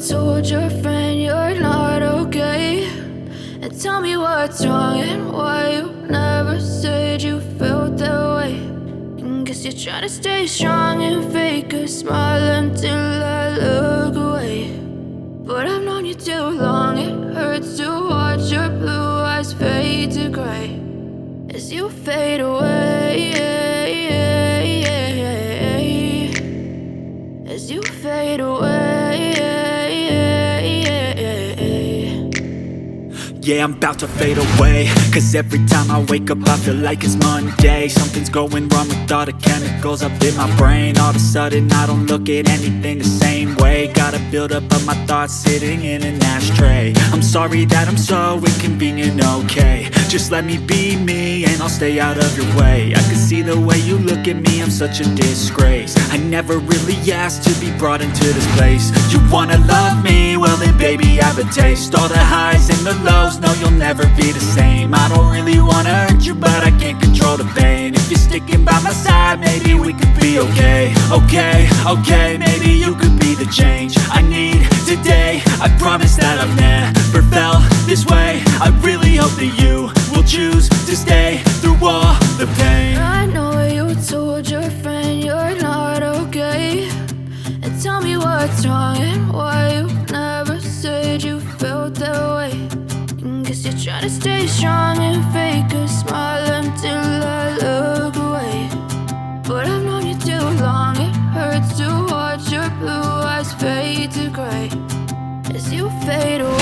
told your friend you're not okay, and tell me what's wrong and why you never said you felt that way. And guess you're trying to stay strong and fake a smile until I look away. But I've known you too long, it hurts to watch your blue eyes fade to gray as you fade away, as you fade away. Yeah, I'm about to fade away, cause every time I wake up I feel like it's Monday. Something's going wrong with all the chemicals up in my brain. All of a sudden I don't look at anything the same way. Gotta build up of my thoughts sitting in an ashtray. I'm sorry that I'm so inconvenient, okay. Just let me be me and I'll stay out of your way. I can see the way you look at me, I'm such a disgrace. I never really asked to be brought into this place. You wanna love me? Well then baby I have a taste. All the highs and the lows, no you'll never be the same. I don't really wanna hurt you but I can't control the pain. If you're sticking by my side maybe we could be okay. Okay, maybe you could be the change I need today. I promise that I've never felt this way. I really hope that you will choose to stay through all the pain. I know you told your friend you're not okay, and tell me what's wrong and why you never said you felt that way. And guess you're trying to stay strong and fake a smile until I look away. But I've known you too long, it hurts to watch your blue eyes fade to gray as you fade away.